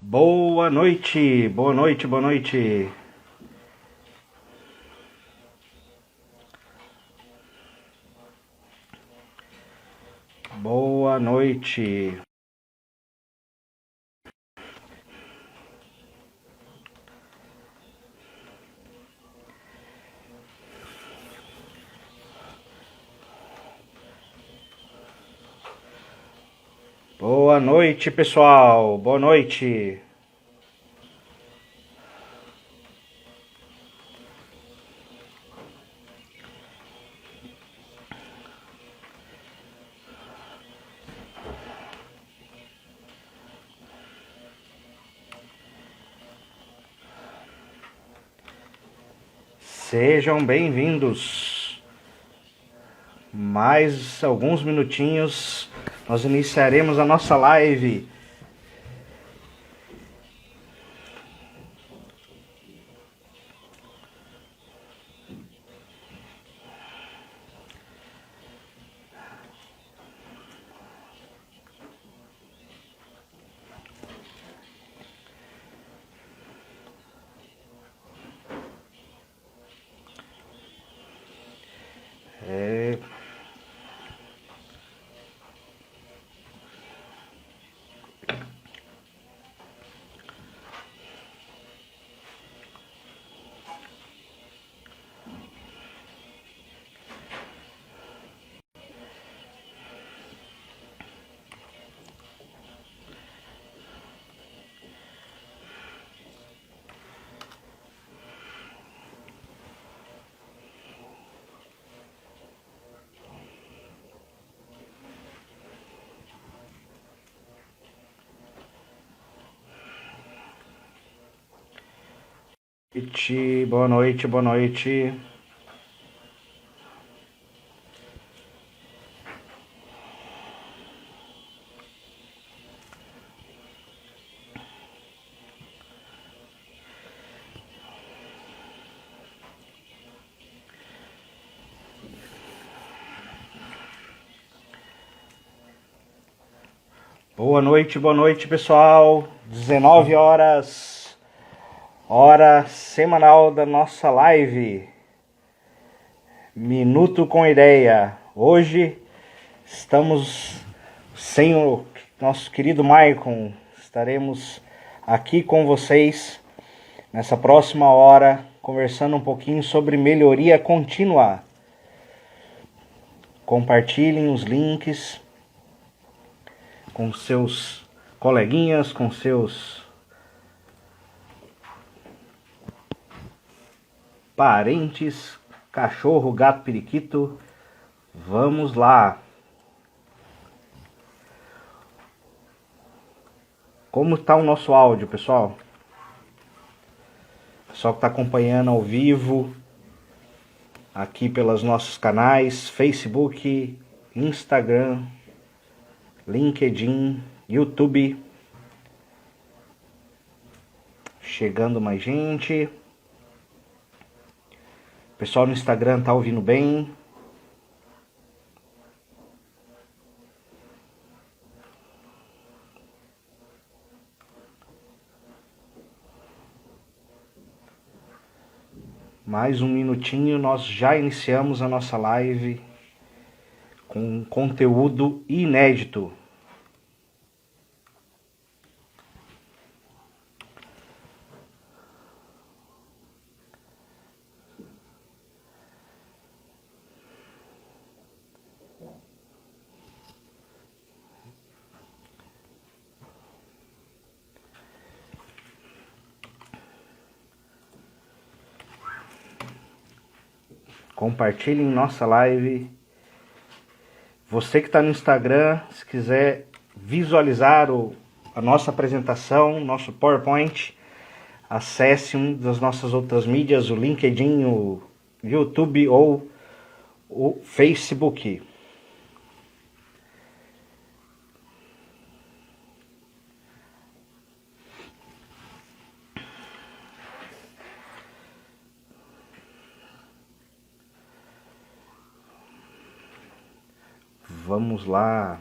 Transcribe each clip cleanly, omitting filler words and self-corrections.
Boa noite, boa noite, boa noite. Boa noite. Boa noite, pessoal. Boa noite. Sejam bem-vindos. Mais alguns minutinhos, nós iniciaremos a nossa live. Boa noite, boa noite. Boa noite, pessoal. 19 horas, hora semanal da nossa live. Minuto com Ideia. Hoje estamos sem o nosso querido Maicon. Estaremos aqui com vocês nessa próxima hora, conversando um pouquinho sobre melhoria contínua. Compartilhem os links com seus coleguinhas, com seus parentes, cachorro, gato, periquito. Vamos lá. Como está o nosso áudio, pessoal? Pessoal que está acompanhando ao vivo aqui pelos nossos canais Facebook, Instagram, LinkedIn, YouTube. Chegando mais gente. O pessoal no Instagram tá ouvindo bem? Mais um minutinho, nós já iniciamos a nossa live com conteúdo inédito. Compartilhem nossa live. Você que está no Instagram, se quiser visualizar a nossa apresentação, nosso PowerPoint, acesse uma das nossas outras mídias, o LinkedIn, o YouTube ou o Facebook. Vamos lá.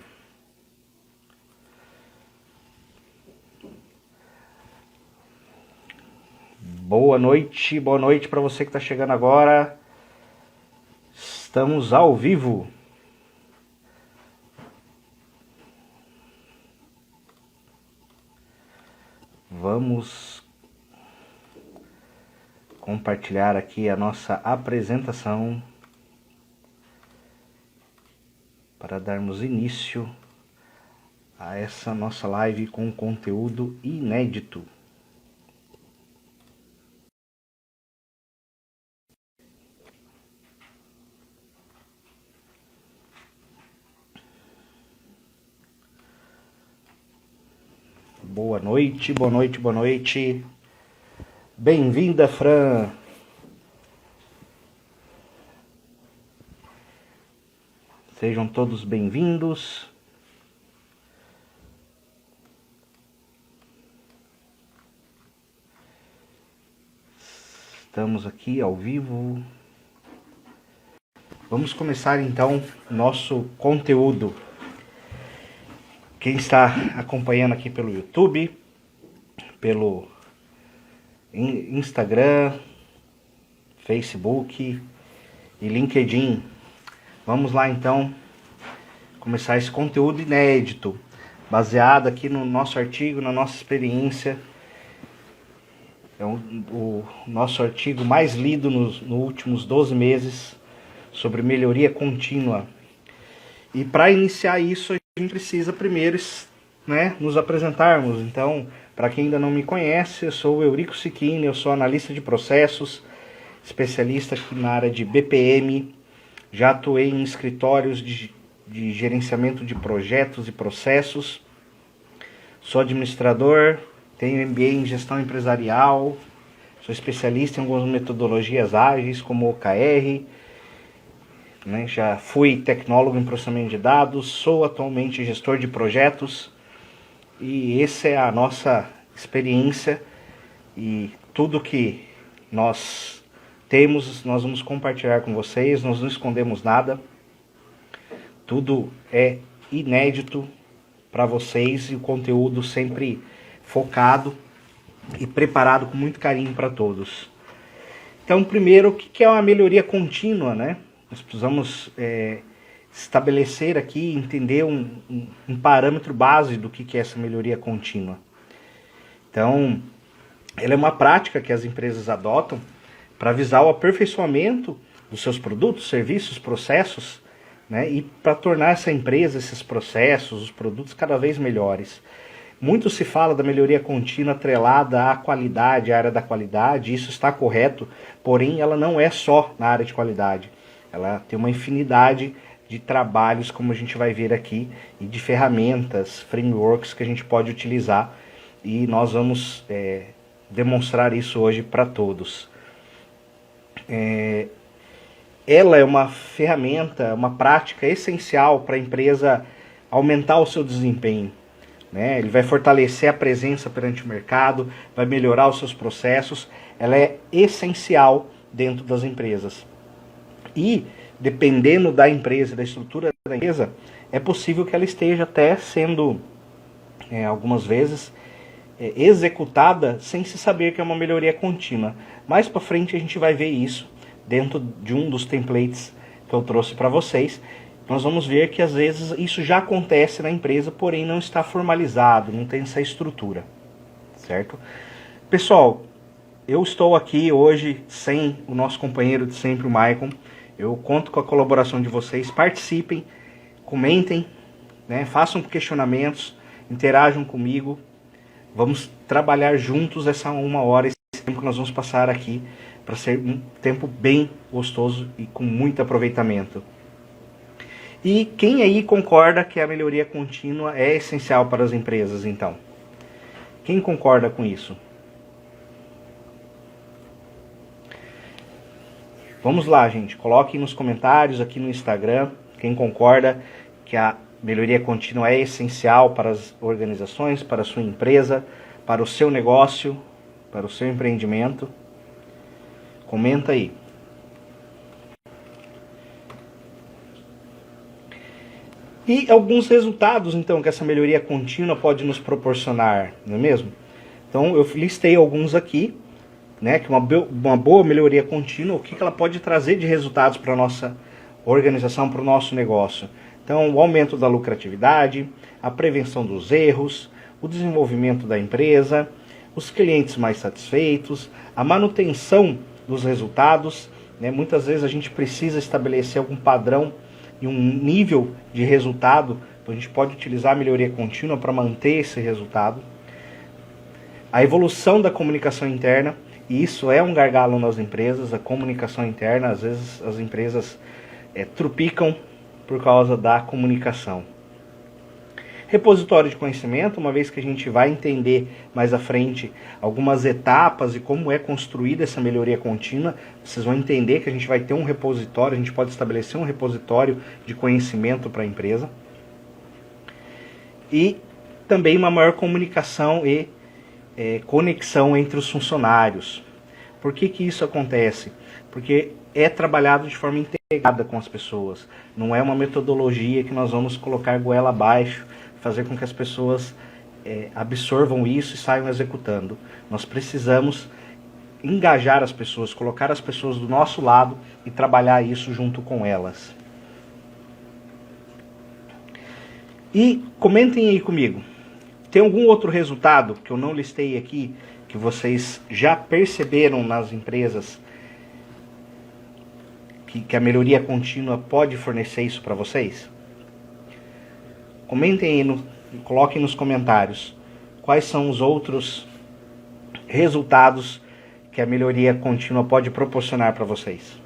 Boa noite para você que está chegando agora. Estamos ao vivo. Vamos compartilhar aqui a nossa apresentação para darmos início a essa nossa live com conteúdo inédito. Boa noite, boa noite, boa noite. Bem-vinda, Fran. Sejam todos bem-vindos. Estamos aqui ao vivo. Vamos começar então nosso conteúdo. Quem está acompanhando aqui pelo YouTube, pelo Instagram, Facebook e LinkedIn. Vamos lá então começar esse conteúdo inédito, baseado aqui no nosso artigo, na nossa experiência. É o nosso artigo mais lido nos últimos 12 meses sobre melhoria contínua. E para iniciar isso, a gente precisa primeiro, né, nos apresentarmos. Então, para quem ainda não me conhece, eu sou o Eurico Sicchini, eu sou analista de processos, especialista aqui na área de BPM, já atuei em escritórios de gerenciamento de projetos e processos, sou administrador, tenho MBA em gestão empresarial, sou especialista em algumas metodologias ágeis como OKR, né? Já fui tecnólogo em processamento de dados, sou atualmente gestor de projetos e essa é a nossa experiência e tudo que nós temos, nós vamos compartilhar com vocês, nós não escondemos nada, tudo é inédito para vocês e o conteúdo sempre focado e preparado com muito carinho para todos. Então, primeiro, o que é uma melhoria contínua, né? Nós precisamos estabelecer aqui, entender um parâmetro base do que é essa melhoria contínua. Então, ela é uma prática que as empresas adotam para visar o aperfeiçoamento dos seus produtos, serviços, processos, né? E para tornar essa empresa, esses processos, os produtos cada vez melhores. Muito se fala da melhoria contínua atrelada à qualidade, à área da qualidade, isso está correto, porém ela não é só na área de qualidade. Ela tem uma infinidade de trabalhos, como a gente vai ver aqui, e de ferramentas, frameworks que a gente pode utilizar. E nós vamos demonstrar isso hoje para todos. Ela é uma ferramenta, uma prática essencial para a empresa aumentar o seu desempenho, né? Ele vai fortalecer a presença perante o mercado, vai melhorar os seus processos. Ela é essencial dentro das empresas. E, dependendo da empresa, da estrutura da empresa, é possível que ela esteja até sendo, algumas vezes, executada sem se saber que é uma melhoria contínua. Mais para frente a gente vai ver isso dentro de um dos templates que eu trouxe para vocês. Nós vamos ver que às vezes isso já acontece na empresa, porém não está formalizado, não tem essa estrutura, certo? Pessoal, eu estou aqui hoje sem o nosso companheiro de sempre, o Maicon. Eu conto com a colaboração de vocês, participem, comentem, né, façam questionamentos, interajam comigo. Vamos trabalhar juntos essa 1 hora, esse tempo que nós vamos passar aqui, para ser um tempo bem gostoso e com muito aproveitamento. E quem aí concorda que a melhoria contínua é essencial para as empresas, então? Quem concorda com isso? Vamos lá, gente. Coloquem nos comentários aqui no Instagram quem concorda que a melhoria contínua é essencial para as organizações, para a sua empresa, para o seu negócio, para o seu empreendimento. Comenta aí. E alguns resultados, então, que essa melhoria contínua pode nos proporcionar, não é mesmo? Então, eu listei alguns aqui, né, que uma boa melhoria contínua, o que ela pode trazer de resultados para a nossa organização, para o nosso negócio. Então, o aumento da lucratividade, a prevenção dos erros, o desenvolvimento da empresa, os clientes mais satisfeitos, a manutenção dos resultados, né? Muitas vezes a gente precisa estabelecer algum padrão e um nível de resultado, então a gente pode utilizar a melhoria contínua para manter esse resultado. A evolução da comunicação interna, e isso é um gargalo nas empresas, a comunicação interna, às vezes as empresas trupicam por causa da comunicação. Repositório de conhecimento, uma vez que a gente vai entender mais à frente algumas etapas e como é construída essa melhoria contínua, vocês vão entender que a gente vai ter um repositório, a gente pode estabelecer um repositório de conhecimento para a empresa. E também uma maior comunicação e conexão entre os funcionários. Por que isso acontece? Porque é trabalhado de forma integrada com as pessoas. Não é uma metodologia que nós vamos colocar goela abaixo, fazer com que as pessoas absorvam isso e saiam executando. Nós precisamos engajar as pessoas, colocar as pessoas do nosso lado e trabalhar isso junto com elas. E comentem aí comigo, tem algum outro resultado que eu não listei aqui, que vocês já perceberam nas empresas, que a melhoria contínua pode fornecer isso para vocês? Comentem aí, coloquem nos comentários quais são os outros resultados que a melhoria contínua pode proporcionar para vocês.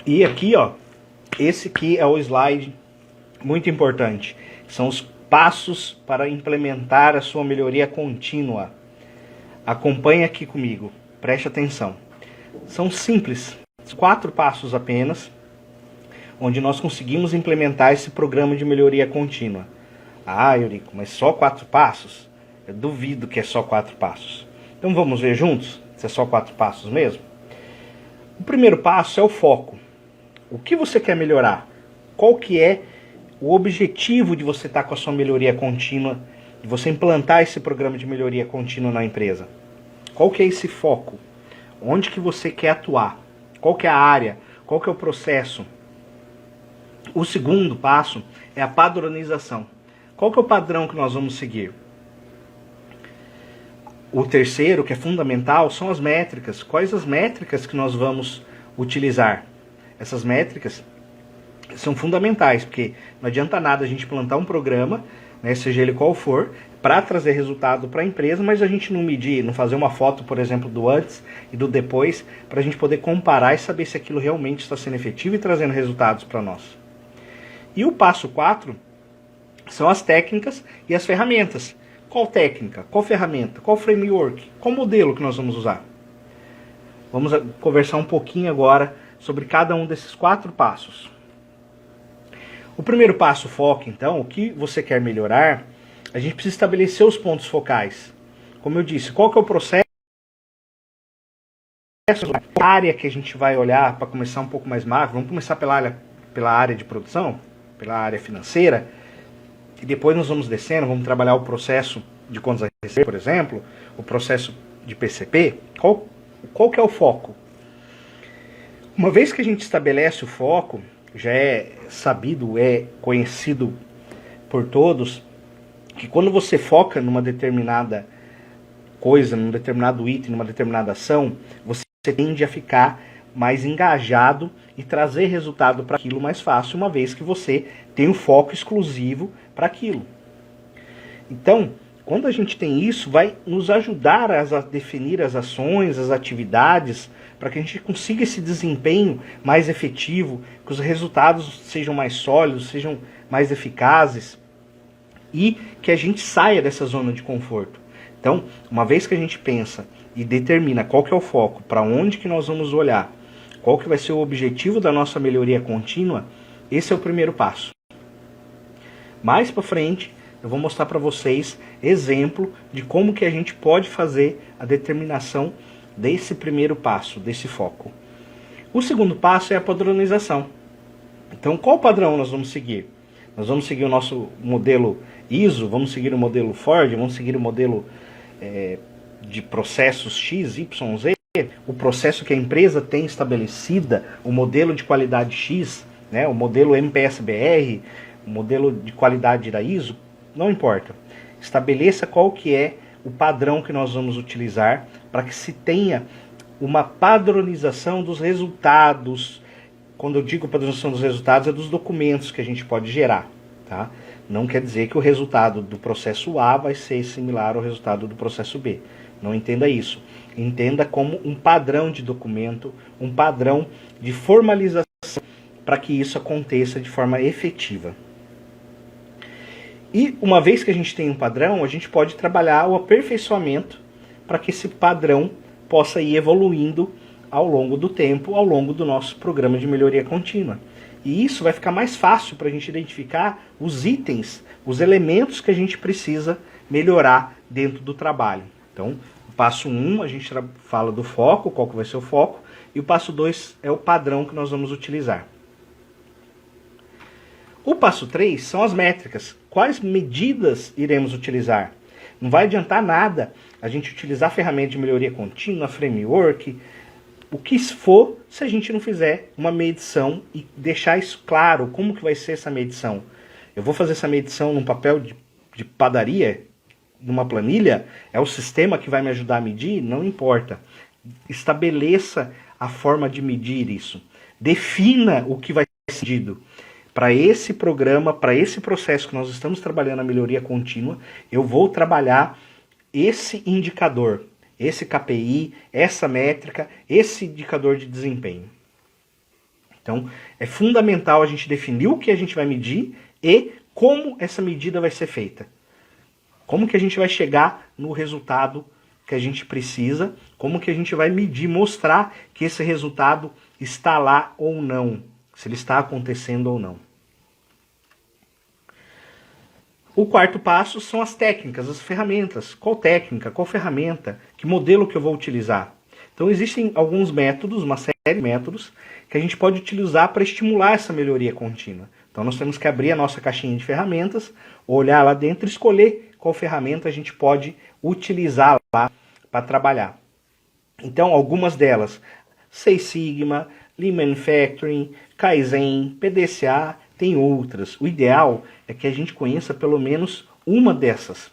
E aqui, ó, esse aqui é o slide muito importante. São os passos para implementar a sua melhoria contínua. Acompanhe aqui comigo, preste atenção. São simples, 4 passos apenas, onde nós conseguimos implementar esse programa de melhoria contínua. Ah, Eurico, mas só 4 passos? Eu duvido que é só 4 passos. Então vamos ver juntos se é só 4 passos mesmo? O primeiro passo é o foco. O que você quer melhorar? Qual que é o objetivo de você estar com a sua melhoria contínua, de você implantar esse programa de melhoria contínua na empresa? Qual que é esse foco? Onde que você quer atuar? Qual que é a área? Qual que é o processo? O segundo passo é a padronização. Qual que é o padrão que nós vamos seguir? O terceiro, que é fundamental, são as métricas. Quais as métricas que nós vamos utilizar? Essas métricas são fundamentais, porque não adianta nada a gente plantar um programa, né, seja ele qual for, para trazer resultado para a empresa, mas a gente não medir, não fazer uma foto, por exemplo, do antes e do depois, para a gente poder comparar e saber se aquilo realmente está sendo efetivo e trazendo resultados para nós. E o passo 4 são as técnicas e as ferramentas. Qual técnica? Qual ferramenta? Qual framework? Qual modelo que nós vamos usar? Vamos conversar um pouquinho agora sobre cada um desses 4 passos. O primeiro passo, foco, então, o que você quer melhorar, a gente precisa estabelecer os pontos focais. Como eu disse, qual que é o processo, a área que a gente vai olhar para começar um pouco mais macro. Vamos começar pela área de produção, pela área financeira, e depois nós vamos descendo, vamos trabalhar o processo de contas a receber, por exemplo, o processo de PCP. Qual que é o foco? Uma vez que a gente estabelece o foco, já é sabido, é conhecido por todos, que quando você foca numa determinada coisa, num determinado item, numa determinada ação, você tende a ficar mais engajado e trazer resultado para aquilo mais fácil, uma vez que você tem um foco exclusivo para aquilo. Então, quando a gente tem isso, vai nos ajudar a definir as ações, as atividades, para que a gente consiga esse desempenho mais efetivo, que os resultados sejam mais sólidos, sejam mais eficazes e que a gente saia dessa zona de conforto. Então, uma vez que a gente pensa e determina qual que é o foco, para onde que nós vamos olhar, qual que vai ser o objetivo da nossa melhoria contínua, esse é o primeiro passo. Mais para frente, eu vou mostrar para vocês exemplo de como que a gente pode fazer a determinação desse primeiro passo, desse foco. O segundo passo é a padronização. Então, qual padrão nós vamos seguir? Nós vamos seguir o nosso modelo ISO, vamos seguir o modelo Ford, vamos seguir o modelo de processos X, Y, Z, o processo que a empresa tem estabelecida, o modelo de qualidade X, né, o modelo MPS-BR, o modelo de qualidade da ISO, não importa. Estabeleça qual que é o padrão que nós vamos utilizar para que se tenha uma padronização dos resultados. Quando eu digo padronização dos resultados, é dos documentos que a gente pode gerar. Tá? Não quer dizer que o resultado do processo A vai ser similar ao resultado do processo B. Não entenda isso. Entenda como um padrão de documento, um padrão de formalização para que isso aconteça de forma efetiva. E uma vez que a gente tem um padrão, a gente pode trabalhar o aperfeiçoamento para que esse padrão possa ir evoluindo ao longo do tempo, ao longo do nosso programa de melhoria contínua. E isso vai ficar mais fácil para a gente identificar os itens, os elementos que a gente precisa melhorar dentro do trabalho. Então, o passo 1, a gente fala do foco, qual que vai ser o foco, e o passo 2 é o padrão que nós vamos utilizar. O passo 3 são as métricas. Quais medidas iremos utilizar? Não vai adiantar nada a gente utilizar a ferramenta de melhoria contínua, framework, o que for, se a gente não fizer uma medição e deixar isso claro, como que vai ser essa medição. Eu vou fazer essa medição num papel de padaria, numa planilha, é o sistema que vai me ajudar a medir? Não importa. Estabeleça a forma de medir isso. Defina o que vai ser medido. Para esse programa, para esse processo que nós estamos trabalhando a melhoria contínua, eu vou trabalhar esse indicador, esse KPI, essa métrica, esse indicador de desempenho. Então, é fundamental a gente definir o que a gente vai medir e como essa medida vai ser feita. Como que a gente vai chegar no resultado que a gente precisa, como que a gente vai medir, mostrar que esse resultado está lá ou não, se ele está acontecendo ou não. O quarto passo são as técnicas, as ferramentas. Qual técnica, qual ferramenta, que modelo que eu vou utilizar? Então existem alguns métodos, uma série de métodos, que a gente pode utilizar para estimular essa melhoria contínua. Então nós temos que abrir a nossa caixinha de ferramentas, olhar lá dentro e escolher qual ferramenta a gente pode utilizar lá para trabalhar. Então algumas delas, Six Sigma, Lean Manufacturing, Kaizen, PDCA, tem outras. O ideal é que a gente conheça pelo menos uma dessas.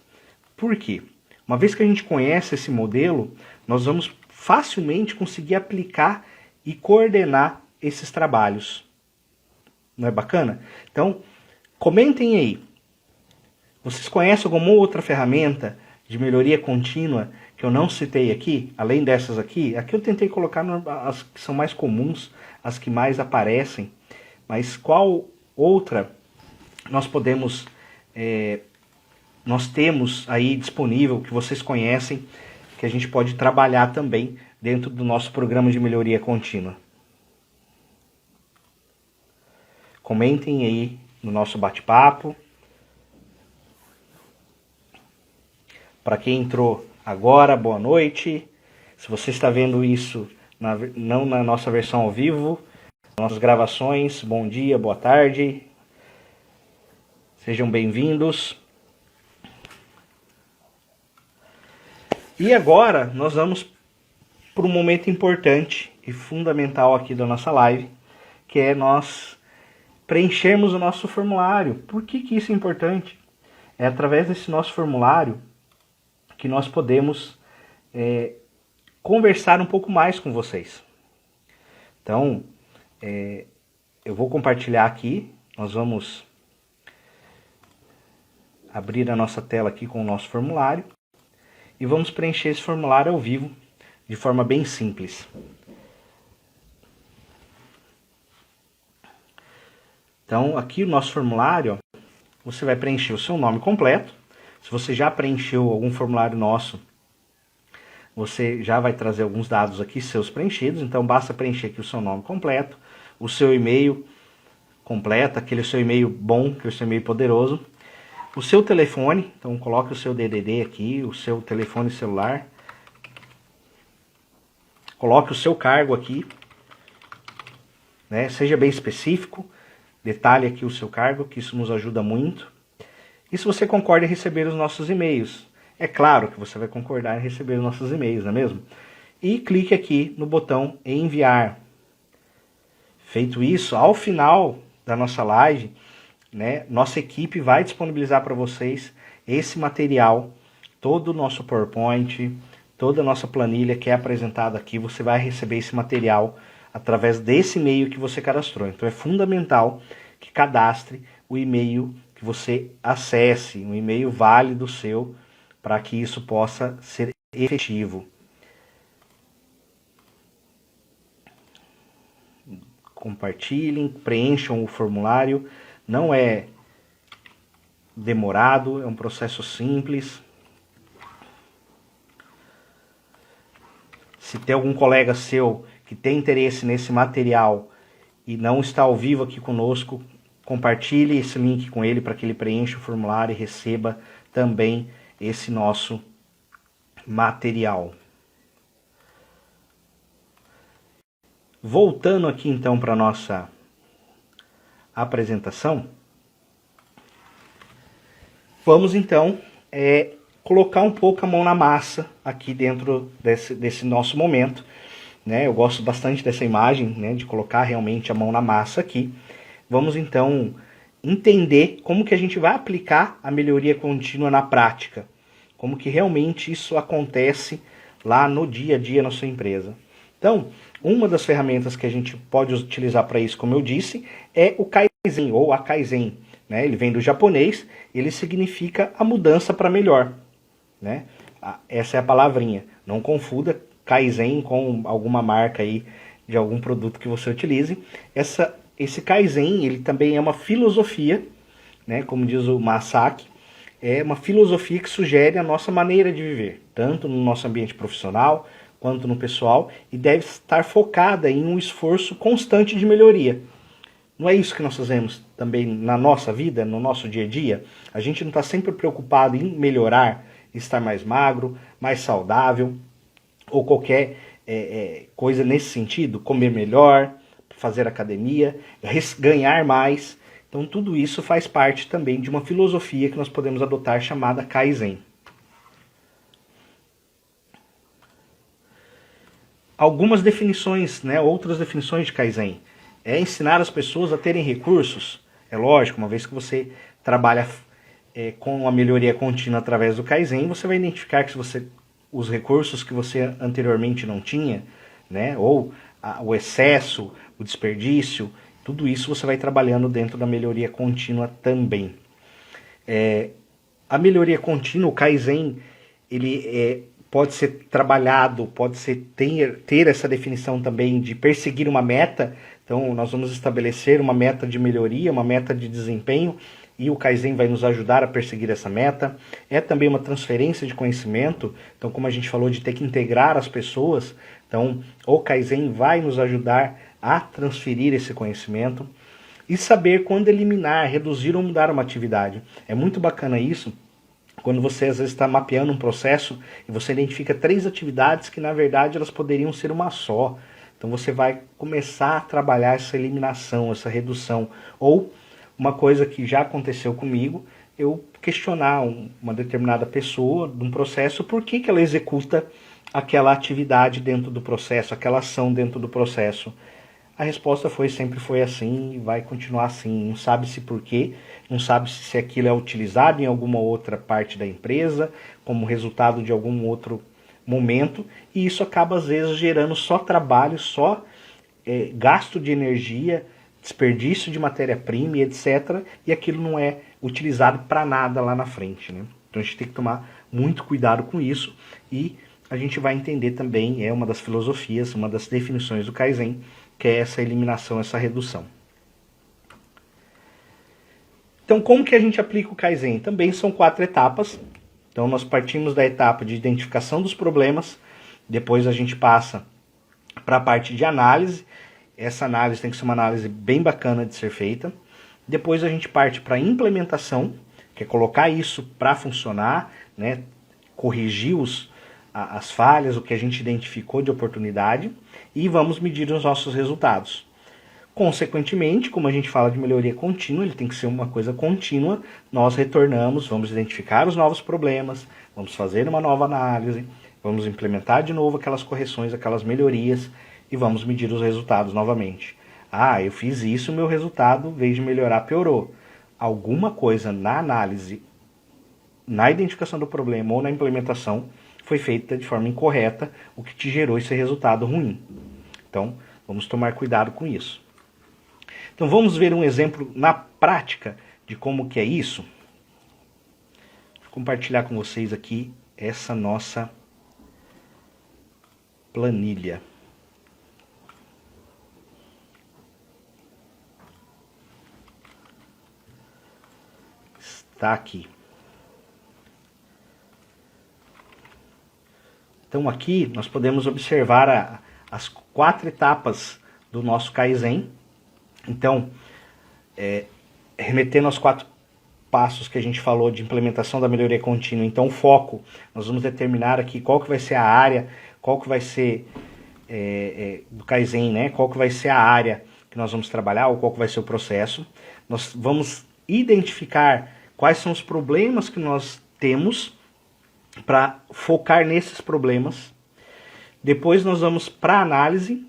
Por quê? Uma vez que a gente conhece esse modelo, nós vamos facilmente conseguir aplicar e coordenar esses trabalhos. Não é bacana? Então, comentem aí. Vocês conhecem alguma outra ferramenta de melhoria contínua que eu não citei aqui, além dessas aqui? Aqui eu tentei colocar as que são mais comuns, as que mais aparecem, mas qual outra nós temos aí disponível, que vocês conhecem, que a gente pode trabalhar também dentro do nosso programa de melhoria contínua? Comentem aí no nosso bate-papo. Para quem entrou agora, boa noite. Se você está vendo isso não na nossa versão ao vivo, nossas gravações, bom dia, boa tarde. Sejam bem-vindos. E agora nós vamos para um momento importante e fundamental aqui da nossa live, que é nós preenchermos o nosso formulário. Por que isso é importante? É através desse nosso formulário que nós podemos conversar um pouco mais com vocês. Então, eu vou compartilhar aqui, nós vamos abrir a nossa tela aqui com o nosso formulário e vamos preencher esse formulário ao vivo de forma bem simples. Então, aqui o nosso formulário, você vai preencher o seu nome completo. Se você já preencheu algum formulário nosso, você já vai trazer alguns dados aqui seus preenchidos. Então, basta preencher aqui o seu nome completo, o seu e-mail completo, aquele seu e-mail bom, aquele seu e-mail poderoso. O seu telefone, então coloque o seu DDD aqui, o seu telefone celular. Coloque o seu cargo aqui, né? Seja bem específico. detalhe aqui o seu cargo, que isso nos ajuda muito. E se você concorda em receber os nossos e-mails. É claro que você vai concordar em receber os nossos e-mails, não é mesmo? E clique aqui no botão enviar. Feito isso, ao final da nossa live, né, nossa equipe vai disponibilizar para vocês esse material, todo o nosso PowerPoint, toda a nossa planilha que é apresentada aqui. Você vai receber esse material através desse e-mail que você cadastrou. Então é fundamental que cadastre o e-mail que você acesse, um e-mail válido seu, para que isso possa ser efetivo. Compartilhem, preencham o formulário, não é demorado, é um processo simples. Se tem algum colega seu que tem interesse nesse material e não está ao vivo aqui conosco, compartilhe esse link com ele para que ele preencha o formulário e receba também esse nosso material. Voltando aqui então para a nossa apresentação, vamos então colocar um pouco a mão na massa aqui dentro desse nosso momento, né? Eu gosto bastante dessa imagem, né, de colocar realmente a mão na massa aqui. Vamos então entender como que a gente vai aplicar a melhoria contínua na prática, como que realmente isso acontece lá no dia a dia na sua empresa. Então, uma das ferramentas que a gente pode utilizar para isso, como eu disse, é o Kaizen ou a Kaizen, né? Ele vem do japonês, ele significa a mudança para melhor, né? Essa é a palavrinha. Não confunda Kaizen com alguma marca aí de algum produto que você utilize. Esse Kaizen, ele também é uma filosofia, né? Como diz o Masaki, é uma filosofia que sugere a nossa maneira de viver, tanto no nosso ambiente profissional quanto no pessoal, e deve estar focada em um esforço constante de melhoria. Não é isso que nós fazemos também na nossa vida, no nosso dia a dia? A gente não está sempre preocupado em melhorar, estar mais magro, mais saudável, ou qualquer coisa nesse sentido, comer melhor, fazer academia, ganhar mais. Então tudo isso faz parte também de uma filosofia que nós podemos adotar chamada Kaizen. Algumas definições, né, outras definições de Kaizen. É ensinar as pessoas a terem recursos. É lógico, uma vez que você trabalha com a melhoria contínua através do Kaizen, você vai identificar que os recursos que você anteriormente não tinha, né, ou o excesso, o desperdício, tudo isso você vai trabalhando dentro da melhoria contínua também. A melhoria contínua, o Kaizen, ele pode ser trabalhado, pode ser ter essa definição também de perseguir uma meta. Então nós vamos estabelecer uma meta de melhoria, uma meta de desempenho, e o Kaizen vai nos ajudar a perseguir essa meta. É também uma transferência de conhecimento, então como a gente falou de ter que integrar as pessoas, então o Kaizen vai nos ajudar a transferir esse conhecimento e saber quando eliminar, reduzir ou mudar uma atividade. É muito bacana isso, quando você às vezes está mapeando um processo e você identifica 3 atividades que na verdade elas poderiam ser uma só. Então você vai começar a trabalhar essa eliminação, essa redução. Ou uma coisa que já aconteceu comigo, eu questionar uma determinada pessoa de um processo, por que ela executa aquela atividade dentro do processo, aquela ação dentro do processo. A resposta sempre foi assim e vai continuar assim. Não sabe-se por quê, não sabe se aquilo é utilizado em alguma outra parte da empresa, como resultado de algum outro momento, e isso acaba às vezes gerando só trabalho, só gasto de energia, desperdício de matéria-prima e etc. E aquilo não é utilizado para nada lá na frente, né? Então a gente tem que tomar muito cuidado com isso, e a gente vai entender também, é uma das filosofias, uma das definições do Kaizen, que é essa eliminação, essa redução. Então, como que a gente aplica o Kaizen? Também são 4 etapas. Então, nós partimos da etapa de identificação dos problemas, depois a gente passa para a parte de análise. Essa análise tem que ser uma análise bem bacana de ser feita. Depois a gente parte para a implementação, que é colocar isso para funcionar, né? Corrigir as falhas, o que a gente identificou de oportunidade, e vamos medir os nossos resultados. Consequentemente, como a gente fala de melhoria contínua, ele tem que ser uma coisa contínua, nós retornamos, vamos identificar os novos problemas, vamos fazer uma nova análise, vamos implementar de novo aquelas correções, aquelas melhorias e vamos medir os resultados novamente. Ah, eu fiz isso, meu resultado, em vez de melhorar, piorou. Alguma coisa na análise, na identificação do problema ou na implementação foi feita de forma incorreta, o que te gerou esse resultado ruim. Então, vamos tomar cuidado com isso. Então vamos ver um exemplo na prática de como que é isso. Vou compartilhar com vocês aqui essa nossa planilha. Está aqui. Então aqui nós podemos observar as 4 etapas do nosso Kaizen. Então, remetendo aos 4 passos que a gente falou de implementação da melhoria contínua, então o foco, nós vamos determinar aqui qual que vai ser a área, qual que vai ser do Kaizen, né? Qual que vai ser a área que nós vamos trabalhar, ou qual que vai ser o processo. Nós vamos identificar quais são os problemas que nós temos para focar nesses problemas. Depois nós vamos para a análise,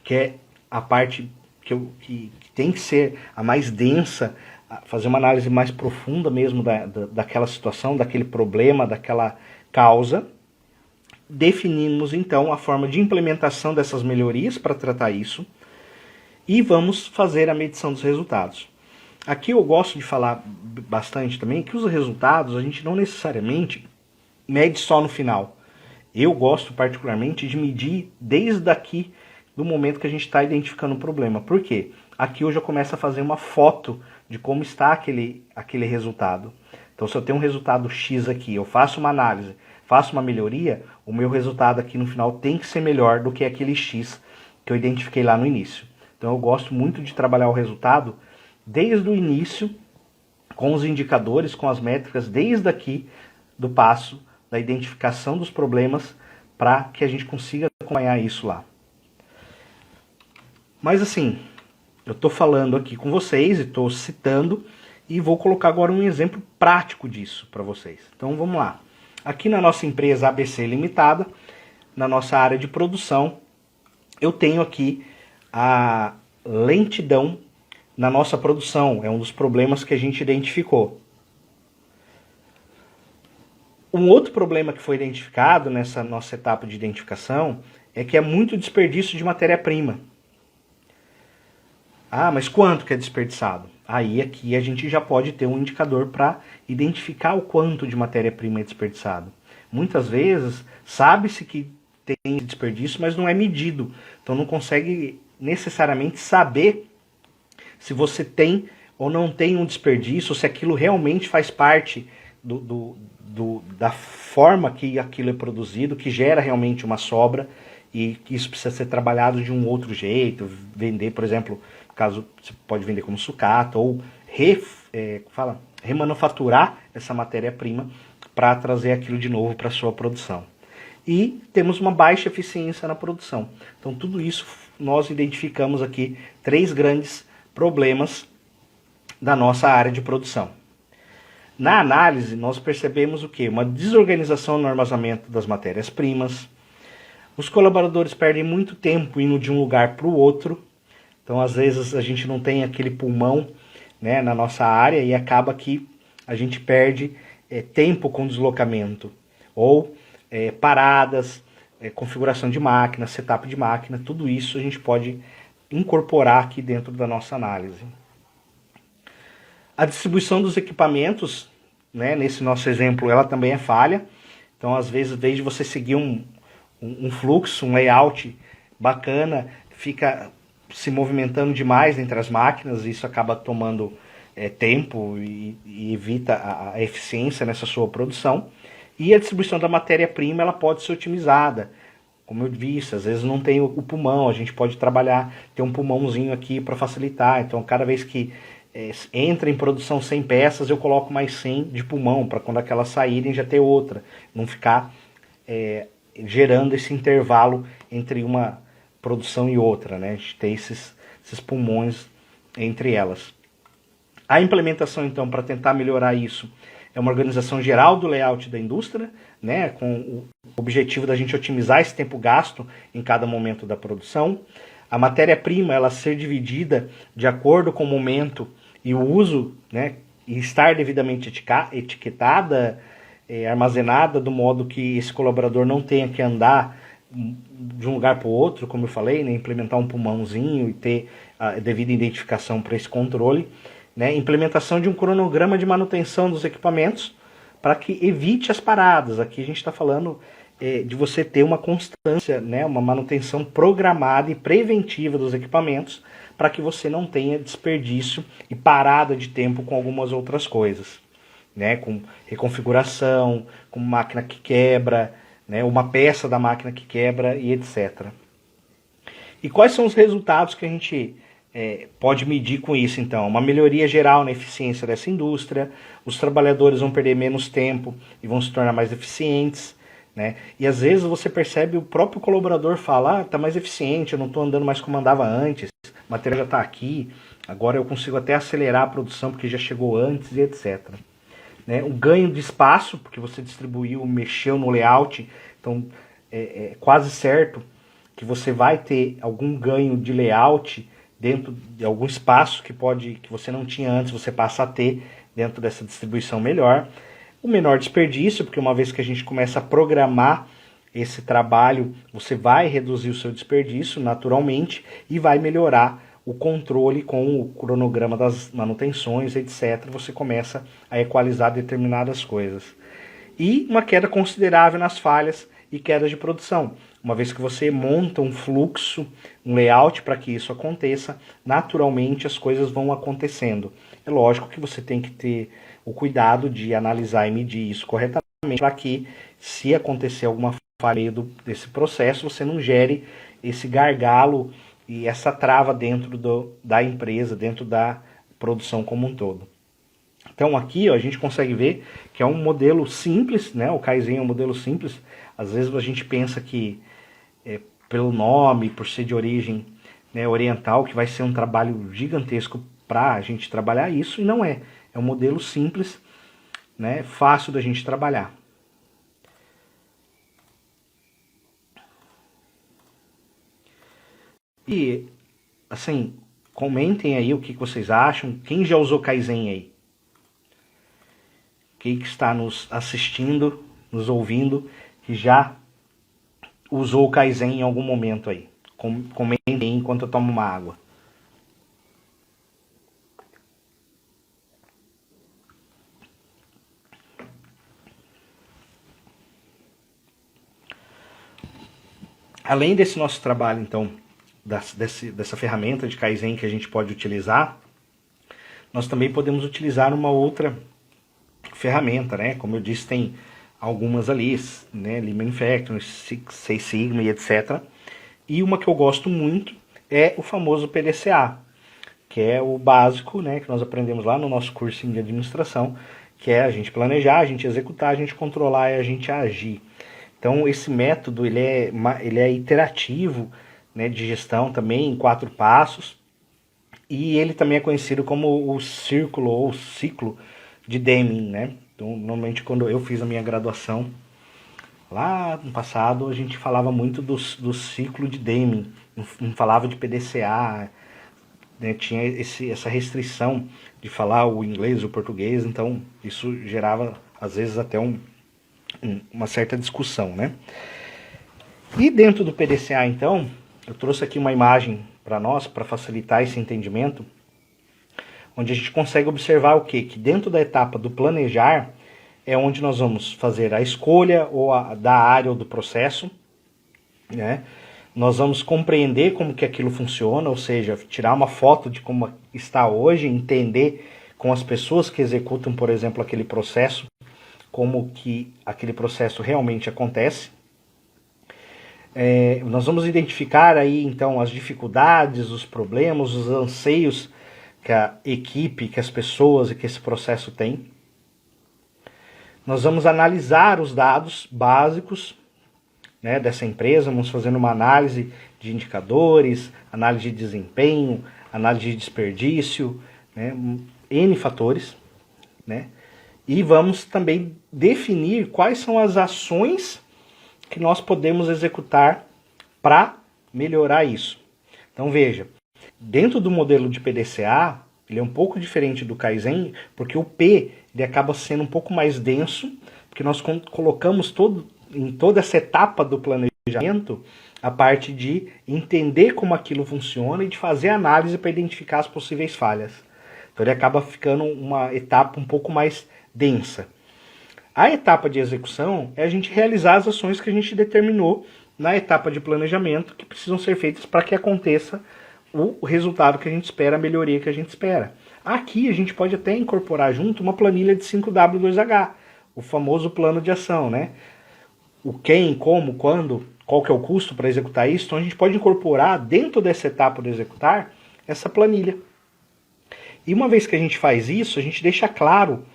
que é a parte que tem que ser a mais densa, fazer uma análise mais profunda mesmo daquela situação, daquele problema, daquela causa. Definimos então a forma de implementação dessas melhorias para tratar isso e vamos fazer a medição dos resultados. Aqui eu gosto de falar bastante também que os resultados a gente não necessariamente mede só no final. Eu gosto particularmente de medir desde aqui do momento que a gente está identificando o problema. Por quê? Aqui eu já começo a fazer uma foto de como está aquele resultado. Então se eu tenho um resultado X aqui, eu faço uma análise, faço uma melhoria, o meu resultado aqui no final tem que ser melhor do que aquele X que eu identifiquei lá no início. Então eu gosto muito de trabalhar o resultado desde o início, com os indicadores, com as métricas, desde aqui do passo da identificação dos problemas, para que a gente consiga acompanhar isso lá. Mas assim, eu estou falando aqui com vocês, estou citando, e vou colocar agora um exemplo prático disso para vocês. Então vamos lá. Aqui na nossa empresa ABC Limitada, na nossa área de produção, eu tenho aqui a lentidão na nossa produção. É um dos problemas que a gente identificou. Um outro problema que foi identificado nessa nossa etapa de identificação é que é muito desperdício de matéria-prima. Ah, mas quanto que é desperdiçado? Aí aqui a gente já pode ter um indicador para identificar o quanto de matéria-prima é desperdiçado. Muitas vezes sabe-se que tem desperdício, mas não é medido. Então não consegue necessariamente saber se você tem ou não tem um desperdício, se aquilo realmente faz parte da forma que aquilo é produzido, que gera realmente uma sobra e que isso precisa ser trabalhado de um outro jeito, vender, por exemplo, caso você pode vender como sucata ou remanufaturar essa matéria-prima para trazer aquilo de novo para a sua produção. E temos uma baixa eficiência na produção. Então tudo isso nós identificamos aqui 3 grandes problemas da nossa área de produção. Na análise, nós percebemos o quê? Uma desorganização no armazenamento das matérias-primas. Os colaboradores perdem muito tempo indo de um lugar para o outro. Então, às vezes, a gente não tem aquele pulmão, né, na nossa área e acaba que a gente perde tempo com deslocamento. Ou paradas, configuração de máquina, setup de máquina, tudo isso a gente pode incorporar aqui dentro da nossa análise. A distribuição dos equipamentos, né, nesse nosso exemplo, ela também é falha. Então, às vezes, desde você seguir um fluxo, um layout bacana, fica se movimentando demais entre as máquinas, e isso acaba tomando tempo e evita a eficiência nessa sua produção. E a distribuição da matéria-prima ela pode ser otimizada. Como eu disse, às vezes não tem o pulmão, a gente pode trabalhar, ter um pulmãozinho aqui para facilitar. Então, cada vez que entra em produção 100 peças, eu coloco mais 100 de pulmão, para quando aquelas saírem já ter outra. Não ficar gerando esse intervalo entre uma produção e outra, né? A gente tem esses pulmões entre elas. A implementação, então, para tentar melhorar isso, é uma organização geral do layout da indústria, né, com o objetivo da gente otimizar esse tempo gasto em cada momento da produção. A matéria-prima ela ser dividida de acordo com o momento e o uso, né, e estar devidamente etiquetada, armazenada, do modo que esse colaborador não tenha que andar de um lugar para o outro, como eu falei, né, implementar um pulmãozinho e ter a devida identificação para esse controle. Né, implementação de um cronograma de manutenção dos equipamentos para que evite as paradas. Aqui a gente está falando de você ter uma constância, né, uma manutenção programada e preventiva dos equipamentos para que você não tenha desperdício e parada de tempo com algumas outras coisas, né, com reconfiguração, com máquina que quebra, né, uma peça da máquina que quebra e etc. E quais são os resultados que a gente pode medir com isso, então? Uma melhoria geral na eficiência dessa indústria, os trabalhadores vão perder menos tempo e vão se tornar mais eficientes, né? E às vezes você percebe o próprio colaborador falar, está mais eficiente, eu não estou andando mais como andava antes, o material já está aqui, agora eu consigo até acelerar a produção porque já chegou antes e etc. Né? Um ganho de espaço, porque você distribuiu, mexeu no layout, então é quase certo que você vai ter algum ganho de layout dentro de algum espaço que você não tinha antes, você passa a ter dentro dessa distribuição melhor. O menor desperdício, porque uma vez que a gente começa a programar esse trabalho, você vai reduzir o seu desperdício naturalmente e vai melhorar o controle com o cronograma das manutenções, etc. Você começa a equalizar determinadas coisas. E uma queda considerável nas falhas e quedas de produção. Uma vez que você monta um fluxo, um layout para que isso aconteça, naturalmente as coisas vão acontecendo. É lógico que você tem que ter o cuidado de analisar e medir isso corretamente para que, se acontecer alguma falha desse processo, você não gere esse gargalo e essa trava dentro da empresa, dentro da produção como um todo. Então aqui a gente consegue ver que é um modelo simples, né? O Kaizen é um modelo simples. Às vezes a gente pensa que pelo nome, por ser de origem, né, oriental, que vai ser um trabalho gigantesco para a gente trabalhar isso, e não é. É um modelo simples, né, fácil da gente trabalhar. E, assim, comentem aí o que vocês acham. Quem já usou Kaizen aí? Quem que está nos assistindo, nos ouvindo, que já usou o Kaizen em algum momento aí? Comentem aí enquanto eu tomo uma água. Além desse nosso trabalho, então, dessa ferramenta de Kaizen que a gente pode utilizar, nós também podemos utilizar uma outra ferramenta, né? Como eu disse, tem algumas ali, né? Lean Manufacturing, Six Sigma e etc. E uma que eu gosto muito é o famoso PDCA, que é o básico, né? Que nós aprendemos lá no nosso cursinho de administração, que é a gente planejar, a gente executar, a gente controlar e a gente agir. Então esse método ele é iterativo, né, de gestão também em 4 passos, e ele também é conhecido como o círculo ou ciclo de Deming, né? Então, normalmente quando eu fiz a minha graduação lá no passado, a gente falava muito do ciclo de Deming, não falava de PDCA, né? Tinha essa restrição de falar o inglês e o português, então isso gerava às vezes até uma certa discussão, né? E dentro do PDCA, então, eu trouxe aqui uma imagem para nós, para facilitar esse entendimento, onde a gente consegue observar o quê? Que dentro da etapa do planejar é onde nós vamos fazer a escolha da área ou do processo, né? Nós vamos compreender como que aquilo funciona, ou seja, tirar uma foto de como está hoje, entender com as pessoas que executam, por exemplo, aquele processo, como que aquele processo realmente acontece. Nós vamos identificar aí então as dificuldades, os problemas, os anseios que a equipe, que as pessoas e que esse processo tem. Nós vamos analisar os dados básicos, né, dessa empresa, vamos fazendo uma análise de indicadores, análise de desempenho, análise de desperdício, né? N fatores, né? E vamos também definir quais são as ações que nós podemos executar para melhorar isso. Então veja, dentro do modelo de PDCA, ele é um pouco diferente do Kaizen, porque o P ele acaba sendo um pouco mais denso, porque nós colocamos em toda essa etapa do planejamento a parte de entender como aquilo funciona e de fazer análise para identificar as possíveis falhas. Então ele acaba ficando uma etapa um pouco mais densa. A etapa de execução é a gente realizar as ações que a gente determinou na etapa de planejamento que precisam ser feitas para que aconteça o resultado que a gente espera, a melhoria que a gente espera. Aqui a gente pode até incorporar junto uma planilha de 5W2H, o famoso plano de ação, né? O quem, como, quando, qual que é o custo para executar isso. Então a gente pode incorporar dentro dessa etapa de executar essa planilha. E uma vez que a gente faz isso, a gente deixa claro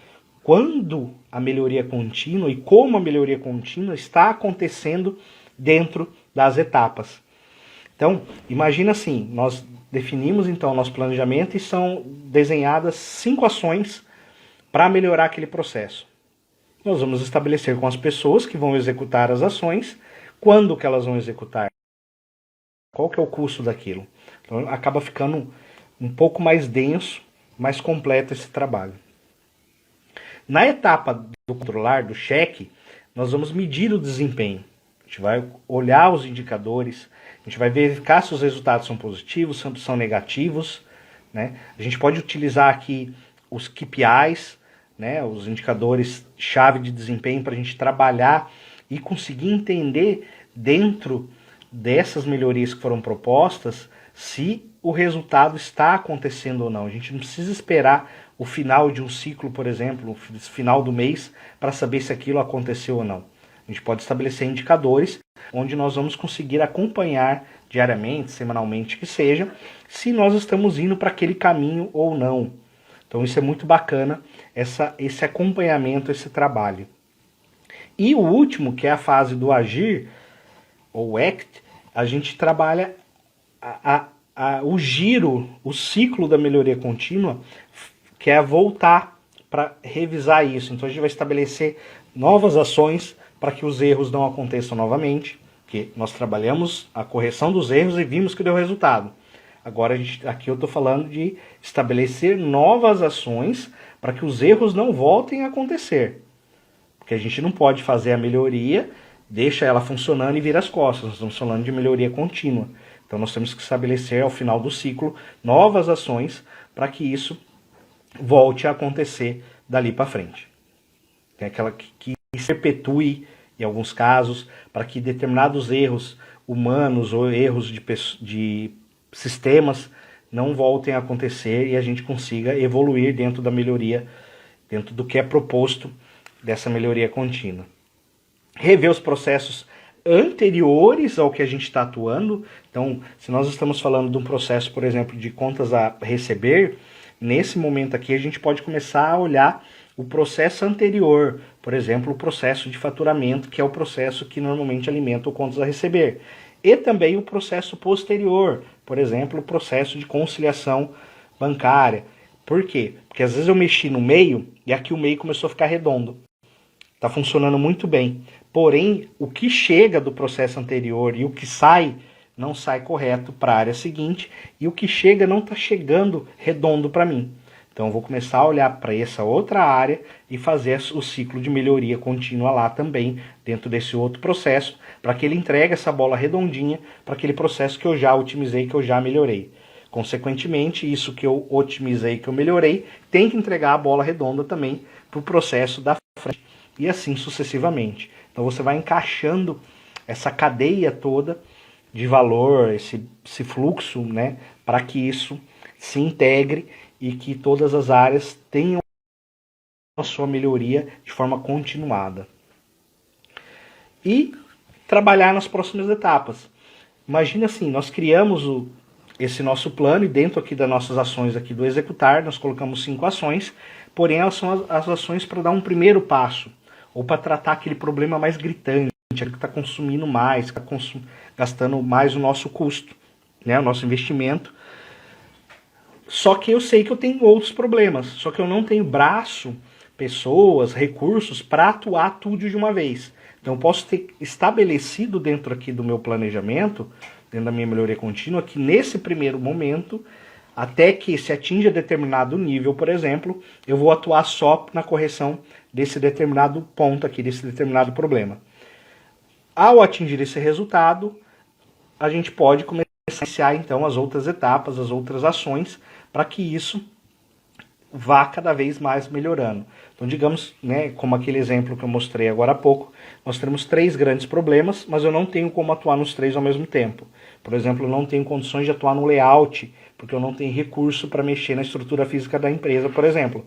quando a melhoria contínua e como a melhoria contínua está acontecendo dentro das etapas. Então, imagina assim, nós definimos então o nosso planejamento e são desenhadas 5 ações para melhorar aquele processo. Nós vamos estabelecer com as pessoas que vão executar as ações, quando que elas vão executar, qual que é o custo daquilo. Então acaba ficando um pouco mais denso, mais completo esse trabalho. Na etapa do controlar, do cheque, nós vamos medir o desempenho. A gente vai olhar os indicadores, a gente vai verificar se os resultados são positivos, se são negativos, né? A gente pode utilizar aqui os KPIs, né, os indicadores-chave de desempenho para a gente trabalhar e conseguir entender dentro dessas melhorias que foram propostas se o resultado está acontecendo ou não. A gente não precisa esperar o final de um ciclo, por exemplo, o final do mês, para saber se aquilo aconteceu ou não. A gente pode estabelecer indicadores onde nós vamos conseguir acompanhar diariamente, semanalmente que seja, se nós estamos indo para aquele caminho ou não. Então isso é muito bacana, esse acompanhamento, esse trabalho. E o último, que é a fase do agir, ou ACT, a gente trabalha o giro, o ciclo da melhoria contínua, que é voltar para revisar isso. Então a gente vai estabelecer novas ações para que os erros não aconteçam novamente, porque nós trabalhamos a correção dos erros e vimos que deu resultado. Agora aqui eu estou falando de estabelecer novas ações para que os erros não voltem a acontecer. Porque a gente não pode fazer a melhoria, deixa ela funcionando e vira as costas. Nós estamos falando de melhoria contínua. Então nós temos que estabelecer ao final do ciclo novas ações para que isso volte a acontecer dali para frente. Tem aquela que se perpetue em alguns casos, para que determinados erros humanos ou erros de sistemas não voltem a acontecer e a gente consiga evoluir dentro da melhoria, dentro do que é proposto dessa melhoria contínua. Rever os processos anteriores ao que a gente está atuando. Então, se nós estamos falando de um processo, por exemplo, de contas a receber, nesse momento aqui a gente pode começar a olhar o processo anterior, por exemplo, o processo de faturamento, que é o processo que normalmente alimenta o contas a receber. E também o processo posterior, por exemplo, o processo de conciliação bancária. Por quê? Porque às vezes eu mexi no meio e aqui o meio começou a ficar redondo. Está funcionando muito bem. Porém, o que chega do processo anterior e o que sai, não sai correto para a área seguinte, e o que chega não está chegando redondo para mim. Então eu vou começar a olhar para essa outra área e fazer o ciclo de melhoria contínua lá também, dentro desse outro processo, para que ele entregue essa bola redondinha para aquele processo que eu já otimizei, que eu já melhorei. Consequentemente, isso que eu otimizei, que eu melhorei, tem que entregar a bola redonda também para o processo da frente, e assim sucessivamente. Então você vai encaixando essa cadeia toda de valor, esse fluxo, né, para que isso se integre e que todas as áreas tenham a sua melhoria de forma continuada. E trabalhar nas próximas etapas. Imagina assim, nós criamos esse nosso plano e dentro aqui das nossas ações aqui do executar, nós colocamos 5 ações, porém elas são as ações para dar um primeiro passo, ou para tratar aquele problema mais gritante, cliente, aquilo que está consumindo mais, está gastando mais o nosso custo, né, o nosso investimento. Só que eu sei que eu tenho outros problemas, só que eu não tenho braço, pessoas, recursos para atuar tudo de uma vez. Então eu posso ter estabelecido dentro aqui do meu planejamento, dentro da minha melhoria contínua, que nesse primeiro momento, até que se atinja determinado nível, por exemplo, eu vou atuar só na correção desse determinado ponto aqui, desse determinado problema. Ao atingir esse resultado, a gente pode começar a iniciar então as outras etapas, as outras ações, para que isso vá cada vez mais melhorando. Então, digamos, né, como aquele exemplo que eu mostrei agora há pouco, nós temos 3 grandes problemas, mas eu não tenho como atuar nos 3 ao mesmo tempo. Por exemplo, eu não tenho condições de atuar no layout, porque eu não tenho recurso para mexer na estrutura física da empresa, por exemplo.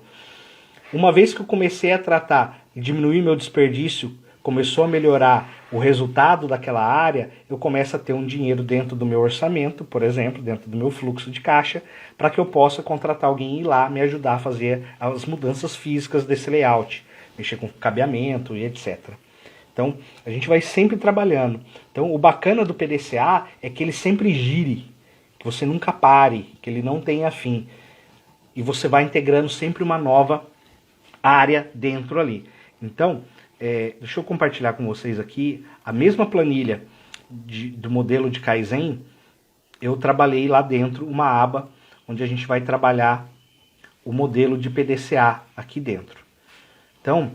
Uma vez que eu comecei a tratar e diminuir meu desperdício, começou a melhorar o resultado daquela área, eu começo a ter um dinheiro dentro do meu orçamento, por exemplo, dentro do meu fluxo de caixa, para que eu possa contratar alguém e ir lá me ajudar a fazer as mudanças físicas desse layout, mexer com cabeamento e etc. Então, a gente vai sempre trabalhando. Então, o bacana do PDCA é que ele sempre gire, que você nunca pare, que ele não tenha fim. E você vai integrando sempre uma nova área dentro ali. Então, deixa eu compartilhar com vocês aqui a mesma planilha do modelo de Kaizen. Eu trabalhei lá dentro uma aba onde a gente vai trabalhar o modelo de PDCA aqui dentro. Então,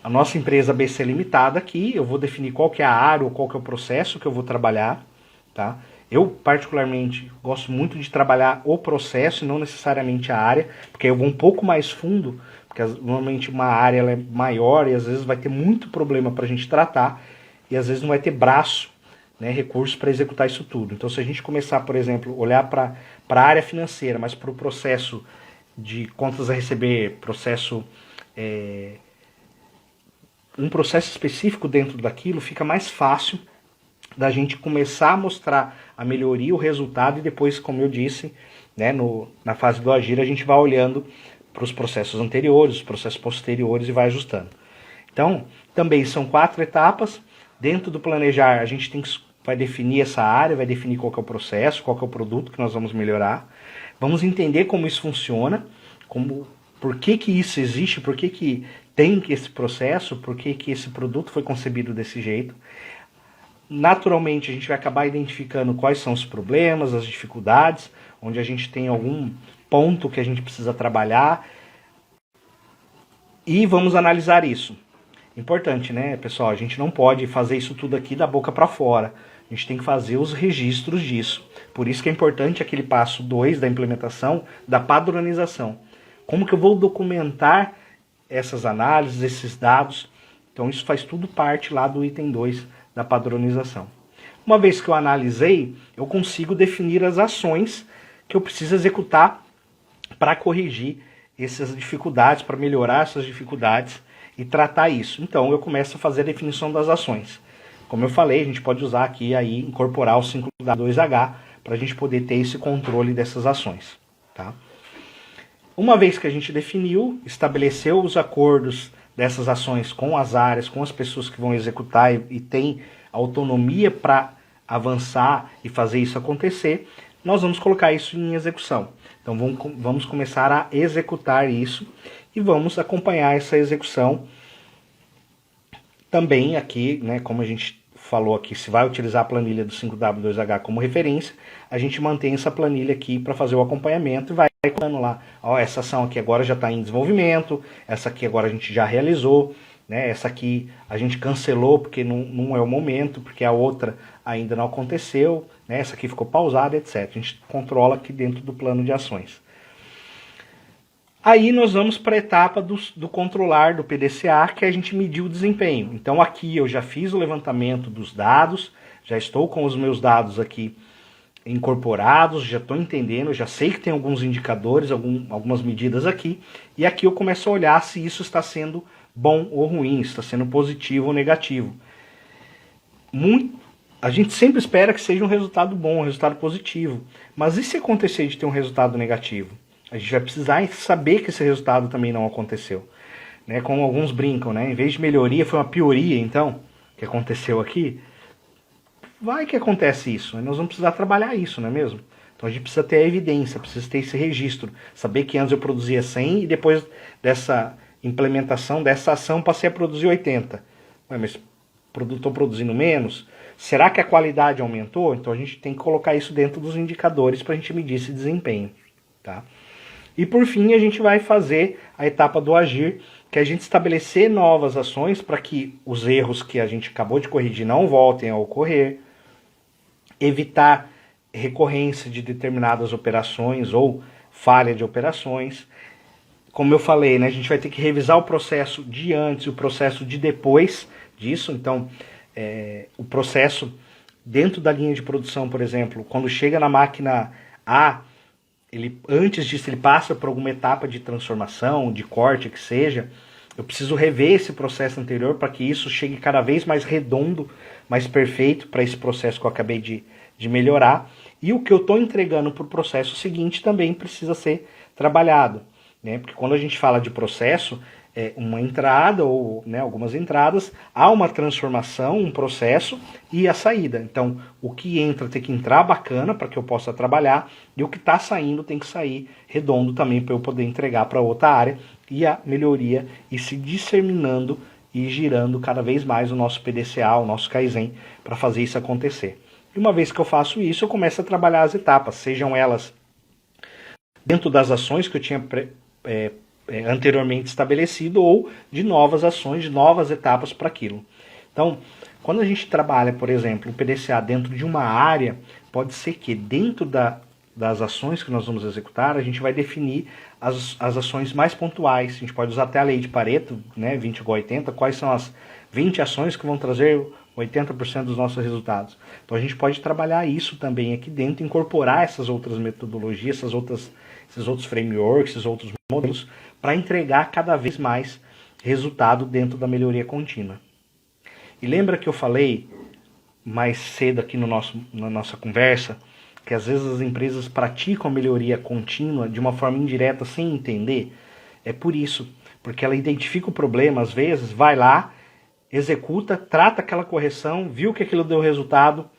a nossa empresa BC Limitada aqui, eu vou definir qual que é a área ou qual que é o processo que eu vou trabalhar, tá? Eu, particularmente, gosto muito de trabalhar o processo e não necessariamente a área, porque eu vou um pouco mais fundo, porque normalmente uma área ela é maior e às vezes vai ter muito problema para a gente tratar e às vezes não vai ter braço, né, recursos para executar isso tudo. Então, se a gente começar, por exemplo, olhar para a área financeira, mas para o processo de contas a receber, um processo específico dentro daquilo, fica mais fácil da gente começar a mostrar a melhoria, o resultado, e depois, como eu disse, né, na fase do agir, a gente vai olhando para os processos anteriores, os processos posteriores e vai ajustando. Então, também são 4 etapas. Dentro do planejar, a gente vai definir essa área, vai definir qual que é o processo, qual que é o produto que nós vamos melhorar. Vamos entender como isso funciona, por que isso existe, por que tem esse processo, por que esse produto foi concebido desse jeito. Naturalmente, a gente vai acabar identificando quais são os problemas, as dificuldades, onde a gente tem algum ponto que a gente precisa trabalhar, e vamos analisar isso. Importante, né, pessoal? A gente não pode fazer isso tudo aqui da boca para fora. A gente tem que fazer os registros disso. Por isso que é importante aquele passo 2 da implementação, da padronização. Como que eu vou documentar essas análises, esses dados? Então isso faz tudo parte lá do item 2 da padronização. Uma vez que eu analisei, eu consigo definir as ações que eu preciso executar para corrigir essas dificuldades, para melhorar essas dificuldades e tratar isso. Então eu começo a fazer a definição das ações. Como eu falei, a gente pode usar aqui, aí, incorporar o 5W2H para a gente poder ter esse controle dessas ações. Tá? Uma vez que a gente definiu, estabeleceu os acordos dessas ações com as áreas, com as pessoas que vão executar e tem autonomia para avançar e fazer isso acontecer, nós vamos colocar isso em execução. Então vamos começar a executar isso e vamos acompanhar essa execução também aqui, né, como a gente falou aqui, se vai utilizar a planilha do 5W2H como referência, a gente mantém essa planilha aqui para fazer o acompanhamento e vai colocando lá, ó, essa ação aqui agora já está em desenvolvimento, essa aqui agora a gente já realizou, né, essa aqui a gente cancelou porque não é o momento, porque a outra ainda não aconteceu, né, essa aqui ficou pausada, etc. A gente controla aqui dentro do plano de ações. Aí nós vamos para a etapa do controlar do PDCA, que a gente mediu o desempenho. Então aqui eu já fiz o levantamento dos dados, já estou com os meus dados aqui incorporados, já estou entendendo, já sei que tem alguns indicadores, algumas medidas aqui, e aqui eu começo a olhar se isso está sendo bom ou ruim, se está sendo positivo ou negativo. A gente sempre espera que seja um resultado bom, um resultado positivo, mas e se acontecer de ter um resultado negativo? A gente vai precisar saber que esse resultado também não aconteceu. Né? Como alguns brincam, né? Em vez de melhoria, foi uma pioria, então. que aconteceu aqui, vai que acontece isso, nós vamos precisar trabalhar isso, não é mesmo? Então a gente precisa ter a evidência, precisa ter esse registro, saber que antes eu produzia 100 e depois dessa implementação, dessa ação, passei a produzir 80. Ué, mas estou produzindo menos? Será que a qualidade aumentou? Então a gente tem que colocar isso dentro dos indicadores para a gente medir esse desempenho. Tá? E por fim a gente vai fazer a etapa do agir, que é a gente estabelecer novas ações para que os erros que a gente acabou de corrigir não voltem a ocorrer, evitar recorrência de determinadas operações ou falha de operações. Como eu falei, né, a gente vai ter que revisar o processo de antes e o processo de depois disso. Então, o processo dentro da linha de produção, por exemplo, quando chega na máquina A, antes disso ele passa por alguma etapa de transformação, de corte, que seja. Eu preciso rever esse processo anterior para que isso chegue cada vez mais redondo, mais perfeito para esse processo que eu acabei de melhorar. E o que eu estou entregando para o processo seguinte também precisa ser trabalhado, né? Porque quando a gente fala de processo, uma entrada ou, né, algumas entradas, há uma transformação, um processo e a saída. Então, o que entra tem que entrar bacana para que eu possa trabalhar, e o que está saindo tem que sair redondo também para eu poder entregar para outra área, e a melhoria e se disseminando e girando cada vez mais o nosso PDCA, o nosso Kaizen, para fazer isso acontecer. E uma vez que eu faço isso, eu começo a trabalhar as etapas, sejam elas dentro das ações que eu tinha anteriormente estabelecido ou de novas ações, de novas etapas para aquilo. Então, quando a gente trabalha, por exemplo, o PDCA dentro de uma área, pode ser que dentro das ações que nós vamos executar, a gente vai definir as ações mais pontuais. A gente pode usar até a lei de Pareto, né, 20/80, quais são as 20 ações que vão trazer 80% dos nossos resultados. Então a gente pode trabalhar isso também aqui dentro, incorporar essas outras metodologias, esses outros frameworks, esses outros modelos, para entregar cada vez mais resultado dentro da melhoria contínua. E lembra que eu falei mais cedo aqui na nossa conversa, que às vezes as empresas praticam a melhoria contínua de uma forma indireta, sem entender? É por isso, porque ela identifica o problema, às vezes, vai lá, executa, trata aquela correção, viu que aquilo deu resultado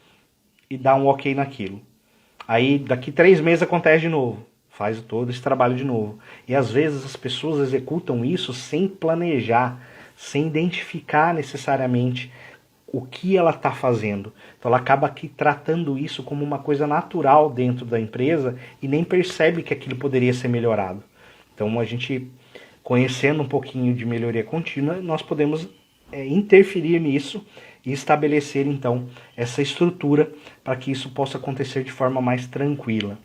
e dá um ok naquilo. Aí daqui 3 meses acontece de novo, faz todo esse trabalho de novo. E às vezes as pessoas executam isso sem planejar, sem identificar necessariamente o que ela está fazendo. Então ela acaba aqui tratando isso como uma coisa natural dentro da empresa e nem percebe que aquilo poderia ser melhorado. Então a gente, conhecendo um pouquinho de melhoria contínua, nós podemos interferir nisso e estabelecer então essa estrutura para que isso possa acontecer de forma mais tranquila.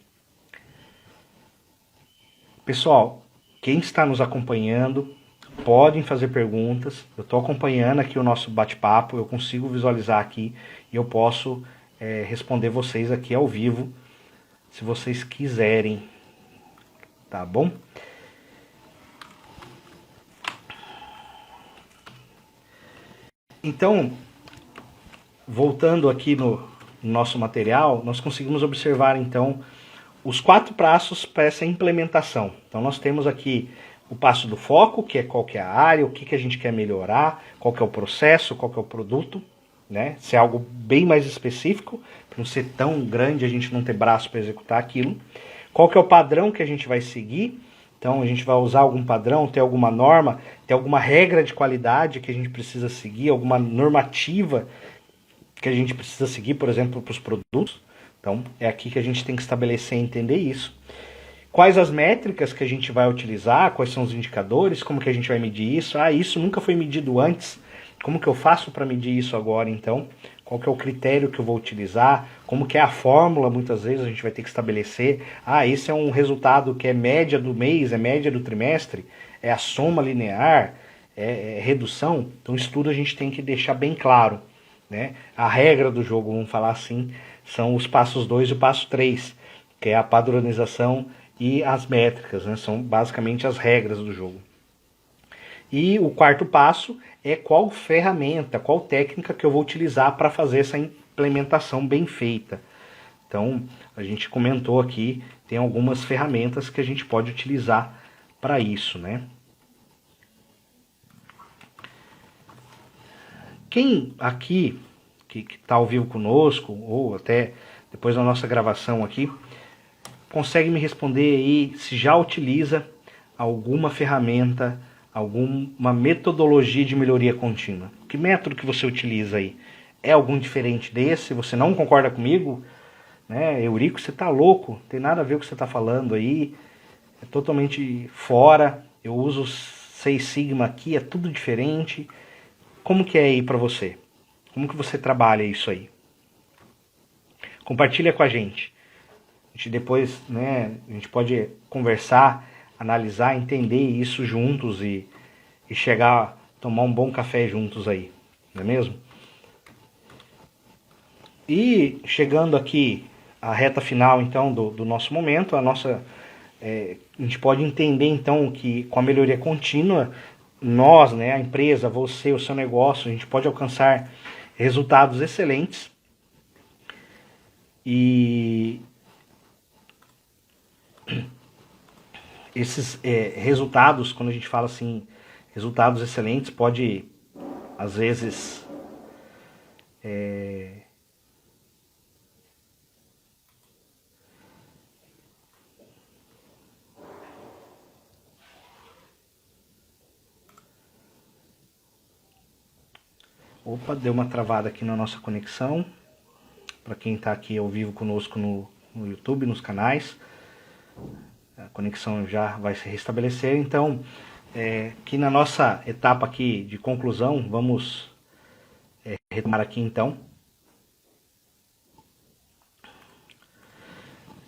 Pessoal, quem está nos acompanhando, podem fazer perguntas. Eu estou acompanhando aqui o nosso bate-papo, eu consigo visualizar aqui e eu posso responder vocês aqui ao vivo, se vocês quiserem, tá bom? Então, voltando aqui no nosso material, nós conseguimos observar então os 4 passos para essa implementação. Então nós temos aqui o passo do foco, que é qual que é a área, o que a gente quer melhorar, qual que é o processo, qual que é o produto, né? Se é algo bem mais específico, para não ser tão grande a gente não ter braço para executar aquilo. Qual que é o padrão que a gente vai seguir? Então a gente vai usar algum padrão, ter alguma norma, ter alguma regra de qualidade que a gente precisa seguir, alguma normativa que a gente precisa seguir, por exemplo, para os produtos. Então é aqui que a gente tem que estabelecer e entender isso. Quais as métricas que a gente vai utilizar, quais são os indicadores, como que a gente vai medir isso? Ah, isso nunca foi medido antes, como que eu faço para medir isso agora então? Qual que é o critério que eu vou utilizar? Como que é a fórmula, muitas vezes a gente vai ter que estabelecer. Ah, esse é um resultado que é média do mês, é média do trimestre, é a soma linear, é redução. Então isso tudo a gente tem que deixar bem claro, né? A regra do jogo, vamos falar assim, são os passos 2 e o passo 3, que é a padronização e as métricas, né? São basicamente as regras do jogo. E o 4º passo é qual ferramenta, qual técnica que eu vou utilizar para fazer essa implementação bem feita. Então, a gente comentou aqui, tem algumas ferramentas que a gente pode utilizar para isso, né? quem aqui, que está ao vivo conosco, ou até depois da nossa gravação aqui, consegue me responder aí se já utiliza alguma ferramenta, alguma metodologia de melhoria contínua? Que método que você utiliza aí? É algum diferente desse? Você não concorda comigo? Né? Eurico, você tá louco, não tem nada a ver com o que você tá falando aí, é totalmente fora. Eu uso 6 Sigma aqui, é tudo diferente. Como que é aí pra você? Como que você trabalha isso aí? Compartilha com a gente. A gente depois, né, a gente pode conversar, analisar, entender isso juntos e chegar a tomar um bom café juntos aí, não é mesmo? E chegando aqui à reta final então do nosso momento, a gente pode entender então que com a melhoria contínua, nós, né, a empresa, você, o seu negócio, a gente pode alcançar resultados excelentes. E esses resultados, quando a gente fala assim, resultados excelentes, pode às vezes Opa, deu uma travada aqui na nossa conexão. Para quem está aqui ao vivo conosco no YouTube, nos canais, a conexão já vai se restabelecer. Então, aqui na nossa etapa aqui de conclusão, vamos retomar aqui então.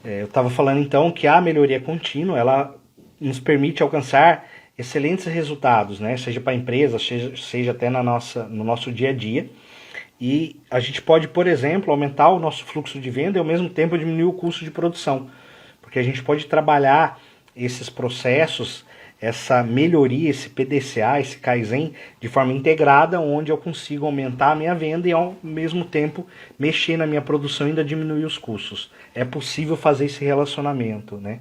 Eu estava falando então que a melhoria contínua, ela nos permite alcançar excelentes resultados, né? Seja para a empresa, seja até no nosso dia a dia. E a gente pode, por exemplo, aumentar o nosso fluxo de venda e ao mesmo tempo diminuir o custo de produção. Porque a gente pode trabalhar esses processos, essa melhoria, esse PDCA, esse Kaizen, de forma integrada, onde eu consigo aumentar a minha venda e ao mesmo tempo mexer na minha produção e ainda diminuir os custos. É possível fazer esse relacionamento, né?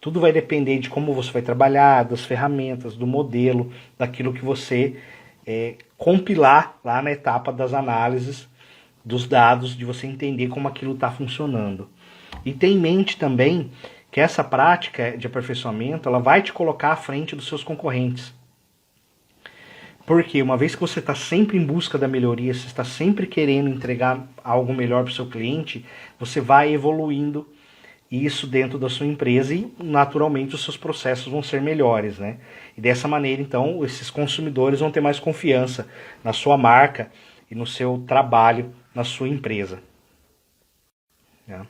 Tudo vai depender de como você vai trabalhar, das ferramentas, do modelo, daquilo que você compilar lá na etapa das análises dos dados, de você entender como aquilo está funcionando. E ter em mente também que essa prática de aperfeiçoamento, ela vai te colocar à frente dos seus concorrentes. Porque uma vez que você está sempre em busca da melhoria, você está sempre querendo entregar algo melhor para o seu cliente, você vai evoluindo isso dentro da sua empresa e naturalmente os seus processos vão ser melhores, né? E dessa maneira, então, esses consumidores vão ter mais confiança na sua marca e no seu trabalho na sua empresa. Né?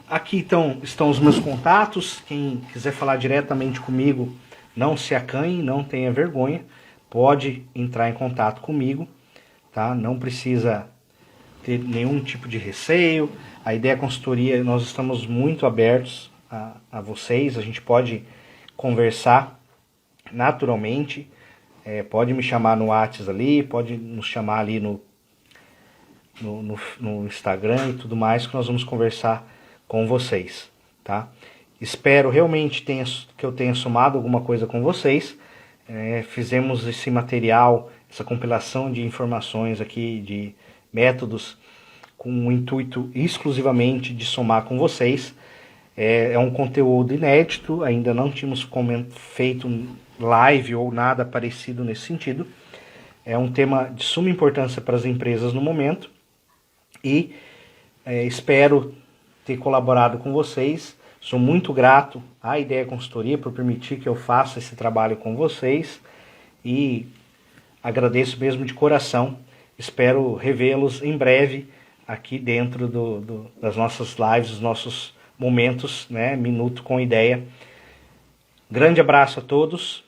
Aqui então estão os meus contatos. Quem quiser falar diretamente comigo, não se acanhe, não tenha vergonha, pode entrar em contato comigo. Tá? Não precisa ter nenhum tipo de receio. A Ideia Consultoria, nós estamos muito abertos a vocês. A gente pode conversar naturalmente. Pode me chamar no WhatsApp ali, pode nos chamar ali no Instagram e tudo mais, que nós vamos conversar com vocês. Tá? Espero realmente que eu tenha somado alguma coisa com vocês. Fizemos esse material, essa compilação de informações aqui, de métodos, com o intuito exclusivamente de somar com vocês. É um conteúdo inédito, ainda não tínhamos feito live ou nada parecido nesse sentido. É um tema de suma importância para as empresas no momento e espero ter colaborado com vocês. Sou muito grato à Ideia Consultoria por permitir que eu faça esse trabalho com vocês e agradeço mesmo de coração. Espero revê-los em breve aqui dentro das nossas lives, dos nossos momentos, né? Minuto com Ideia. Grande abraço a todos.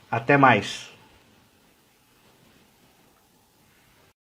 Até mais.